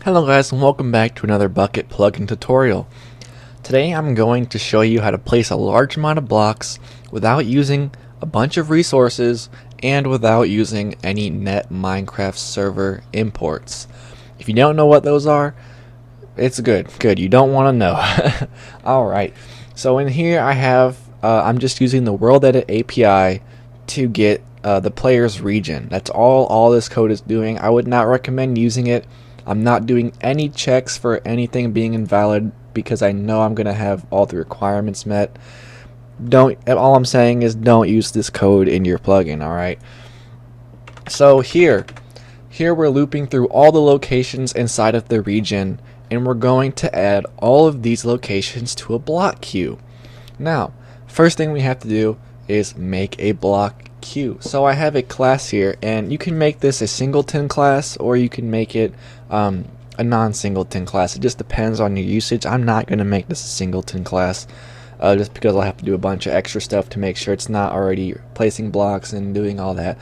Hello guys, and welcome back to another Bukkit Plugin tutorial. Today I'm going to show you how to place a large amount of blocks without using a bunch of resources and without using any net Minecraft server imports. If you don't know what those are, it's good. You don't want to know. Alright, so in here I have, I'm just using the World Edit API to get the player's region. That's all this code is doing. I would not recommend using it. I'm not doing any checks for anything being invalid because I know I'm going to have all the requirements met. All I'm saying is don't use this code in your plugin, alright? So here we're looping through all the locations inside of the region, and we're going to add all of these locations to a block queue. Now, first thing we have to do is make a block queue. So I have a class here, and you can make this a singleton class or you can make it a non-singleton class. It just depends on your usage. I'm not going to make this a singleton class just because I'll have to do a bunch of extra stuff to make sure it's not already placing blocks and doing all that.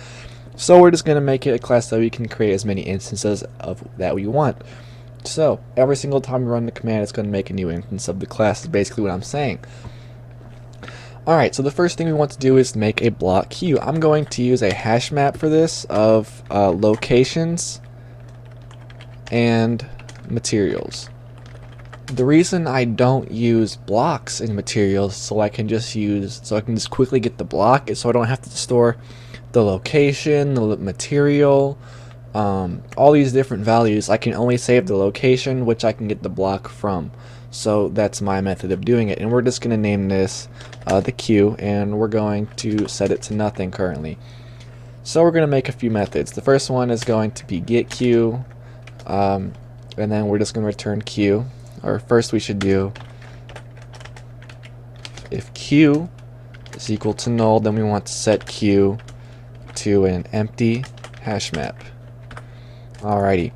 So we're just going to make it a class that we can create as many instances of that we want. So every single time we run the command, it's going to make a new instance of the class is basically what I'm saying. Alright, so the first thing we want to do is make a block queue. I'm going to use a hash map for this of locations and materials. The reason I don't use blocks in materials so I can just quickly get the block is so I don't have to store the location, the material, all these different values. I can only save the location, which I can get the block from. So that's my method of doing it, and we're just going to name this the queue, and we're going to set it to nothing currently. So we're going to make a few methods. The first one is going to be get queue, and then we're just going to return queue. Or first we should do if queue is equal to null, then we want to set queue to an empty hash map. Alrighty,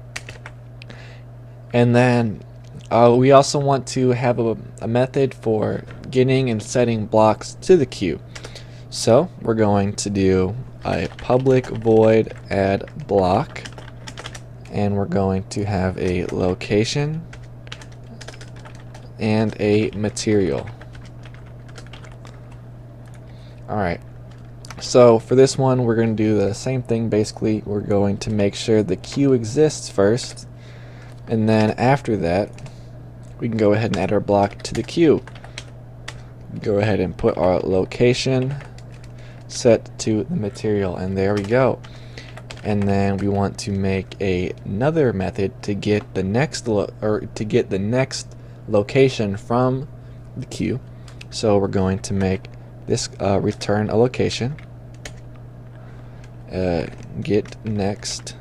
and then we also want to have a method for getting and setting blocks to the queue. So we're going to do a public void add block, and we're going to have a location and a material. Alright, so for this one we're going to do the same thing. Basically, we're going to make sure the queue exists first, and then after that we can go ahead and add our block to the queue. Go ahead and put our location set to the material, and there we go. And then we want to make another method to get the next location from the queue. So we're going to make this return a location, get next,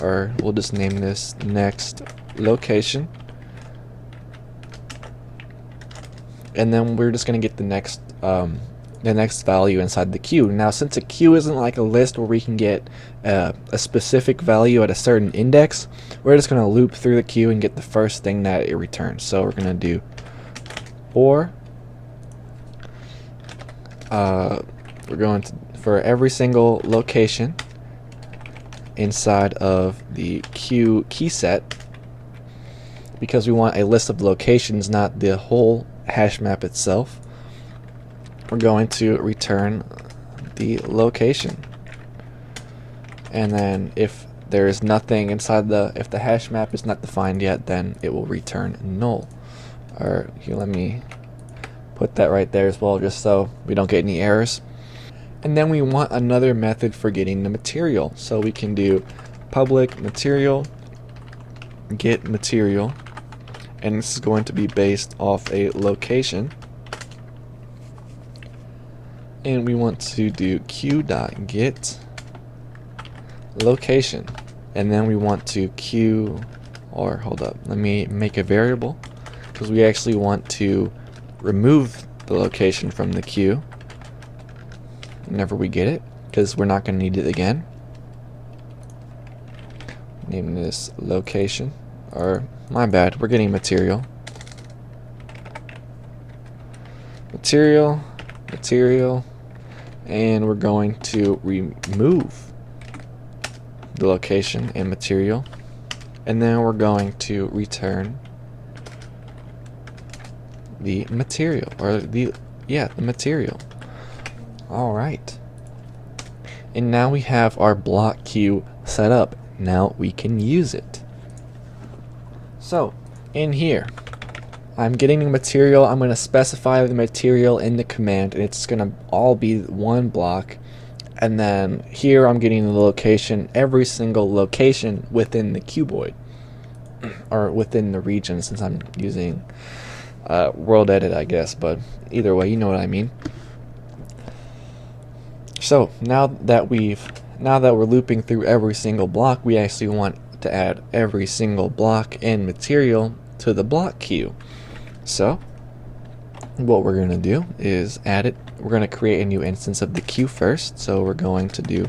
or we'll just name this next location. And then we're just going to get the next value inside the queue. Now, since a queue isn't like a list where we can get a specific value at a certain index, we're just going to loop through the queue and get the first thing that it returns. So we're going to do we're going to, for every single location inside of the queue key set, because we want a list of locations, not the whole hash map itself, we're going to return the location. And then if there is nothing inside if the hash map is not defined yet, then it will return null. Or here, let me put that right there as well, just so we don't get any errors. And then we want another method for getting the material, so we can do public material get material, and this is going to be based off a location, and we want to do queue.get location, and then we want to queue, or hold up, let me make a variable, because we actually want to remove the location from the queue whenever we get it, because we're not going to need it again. Name this location, or my bad, we're getting material, and we're going to remove the location and material. and then we're going to return the material, or the material. Alright, and now we have our BlockQue set up. Now we can use it. So in here, I'm getting the material. I'm going to specify the material in the command, and it's going to all be one block. And then here I'm getting the location, every single location within the cuboid, or within the region, since I'm using world edit, I guess, but either way, you know what I mean. So now that we're looping through every single block, we actually want to add every single block and material to the BlockQue. So what we're going to do is add it. We're going to create a new instance of the queue first. So we're going to do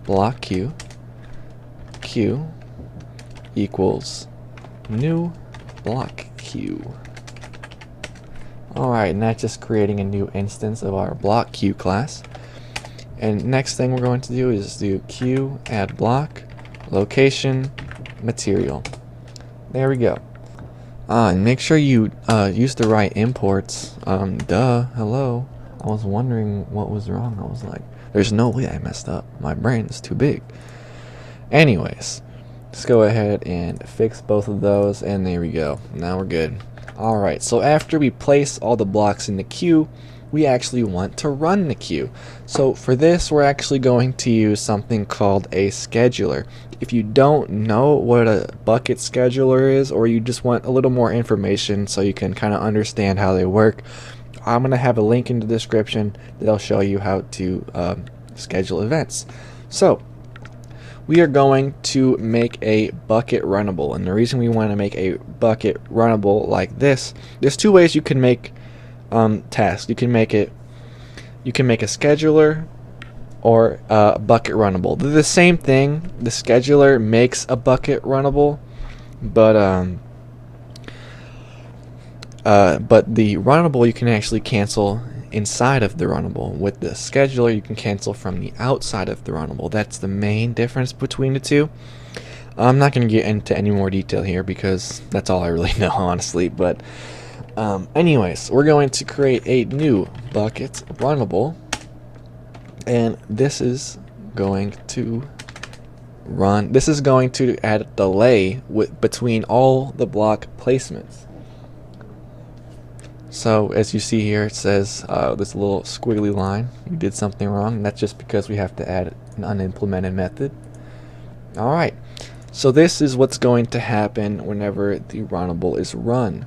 BlockQue queue equals new BlockQue. Alright, and that's just creating a new instance of our BlockQue class. And next thing we're going to do is do queue add block location material. There we go. And make sure you use the right imports. Hello. I was wondering what was wrong. I was like, there's no way I messed up. My brain is too big. Anyways, let's go ahead and fix both of those, and there we go. Now we're good. Alright, so after we place all the blocks in the queue, we actually want to run the queue. So for this, we're actually going to use something called a scheduler. If you don't know what a Bukkit scheduler is, or you just want a little more information so you can kind of understand how they work, I'm going to have a link in the description that'll show you how to schedule events. So we are going to make a Bukkit runnable, and the reason we want to make a Bukkit runnable like this, there's two ways you can make tasks. You can make a scheduler or a Bukkit runnable. They're the same thing. The scheduler makes a Bukkit runnable, but the runnable you can actually cancel inside of the runnable. With the scheduler, you can cancel from the outside of the runnable. That's the main difference between the two. I'm not going to get into any more detail here because that's all I really know, honestly. But anyways, we're going to create a new Bukkit runnable, and this is going to run. This is going to add a delay between all the block placements. So as you see here, it says this little squiggly line, you did something wrong, and that's just because we have to add an unimplemented method. Alright, so this is what's going to happen whenever the runnable is run.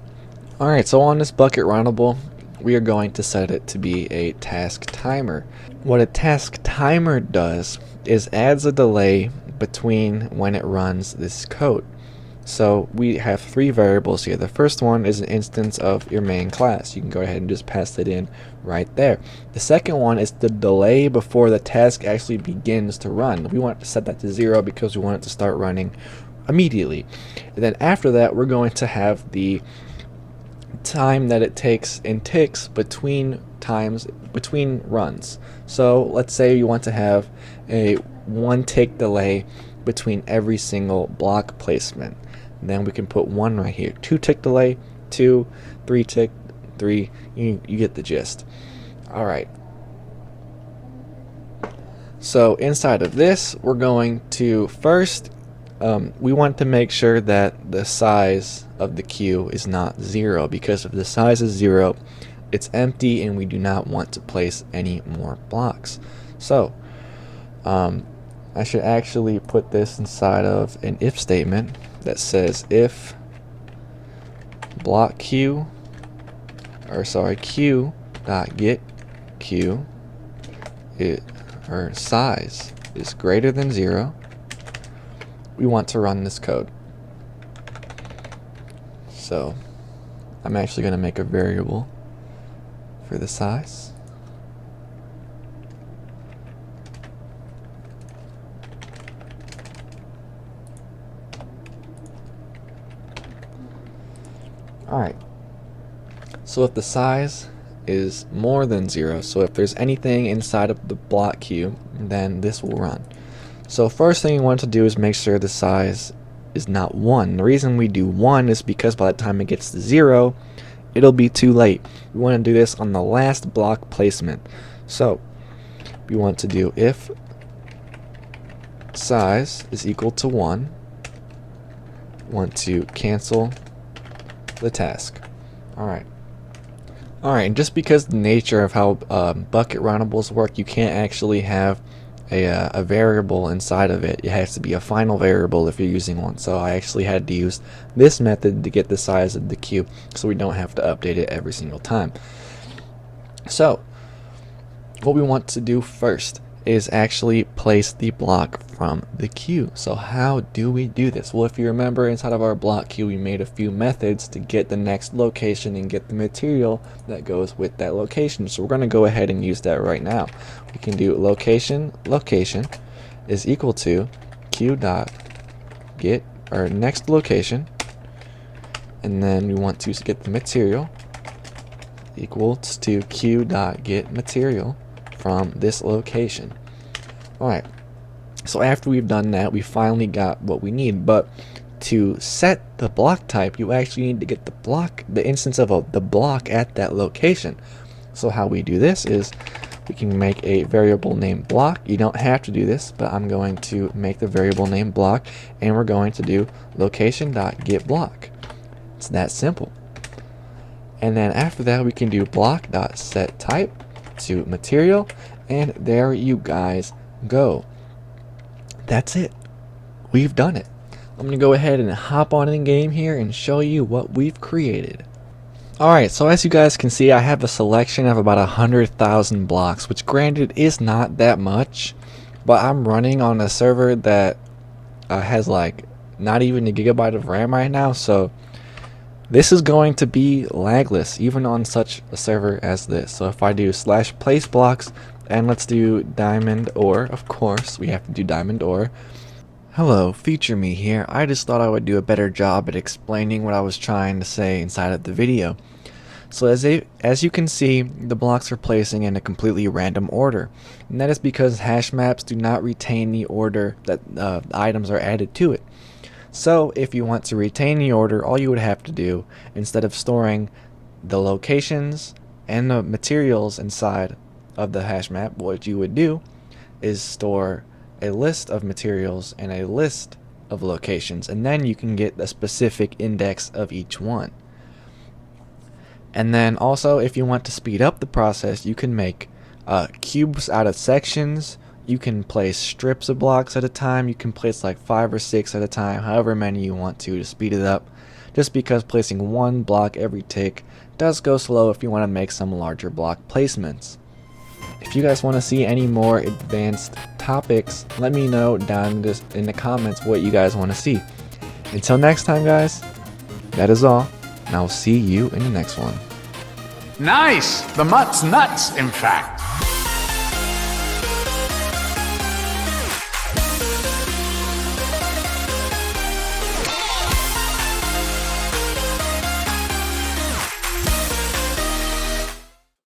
Alright, so on this Bukkit runnable, we are going to set it to be a task timer. What a task timer does is adds a delay between when it runs this code. So we have three variables here. The first one is an instance of your main class. You can go ahead and just pass it in right there. The second one is the delay before the task actually begins to run. We want to set that to 0 because we want it to start running immediately. And then after that, we're going to have the time that it takes in ticks between runs. So let's say you want to have a 1 tick delay between every single block placement. Then we can put 1 right here. 2 tick delay, 2, 3 tick, 3. You get the gist. Alright. So inside of this, we're going to first, we want to make sure that the size of the queue is not 0, because if the size is 0, it's empty and we do not want to place any more blocks. So I should actually put this inside of an if statement that says if BlockQue, queue dot get queue size is greater than 0, we want to run this code. So I'm actually going to make a variable for the size. Alright, so if the size is more than 0, so if there's anything inside of the BlockQue, then this will run. So first thing you want to do is make sure the size is not 1. The reason we do 1 is because by the time it gets to 0, it'll be too late. We want to do this on the last block placement. So we want to do if size is equal to 1, want to cancel the task. Alright, and just because the nature of how Bukkit Runnables work, you can't actually have a variable inside of it. It has to be a final variable if you're using one. So I actually had to use this method to get the size of the queue so we don't have to update it every single time. So what we want to do first is actually place the block from the queue. So how do we do this? Well, if you remember, inside of our BlockQue we made a few methods to get the next location and get the material that goes with that location. So we're going to go ahead and use that right now. We can do location is equal to queue dot get our next location, and then we want to get the material equals to queue dot get material from this location. Alright, so after we've done that, we finally got what we need. But to set the block type, you actually need to get the instance of the block at that location. So how we do this is we can make a variable named block. You don't have to do this, but I'm going to make the variable named block, and we're going to do location.getBlock. It's that simple. And then after that, we can do block.setType to material, and there you guys go. That's it. We've done it. I'm going to go ahead and hop on in game here and show you what we've created. Alright, so as you guys can see, I have a selection of about 100,000 blocks, which granted is not that much, but I'm running on a server that has like not even a gigabyte of RAM right now, so this is going to be lagless even on such a server as this. So if I do /place blocks, and let's do diamond ore, of course we have to do diamond ore. Hello, Feature Me here. I just thought I would do a better job at explaining what I was trying to say inside of the video. So as you can see, the blocks are placing in a completely random order, and that is because hash maps do not retain the order that items are added to it. So if you want to retain the order, all you would have to do, instead of storing the locations and the materials inside of the hash map, what you would do is store a list of materials and a list of locations, and then you can get a specific index of each one. And then also, if you want to speed up the process, you can make cubes out of sections. You can place strips of blocks at a time. You can place like 5 or 6 at a time, however many you want to speed it up, just because placing one block every tick does go slow if you want to make some larger block placements. If you guys want to see any more advanced topics, let me know down in the comments what you guys want to see. Until next time, guys, that is all, and I'll see you in the next one. Nice! The mutt's nuts, in fact.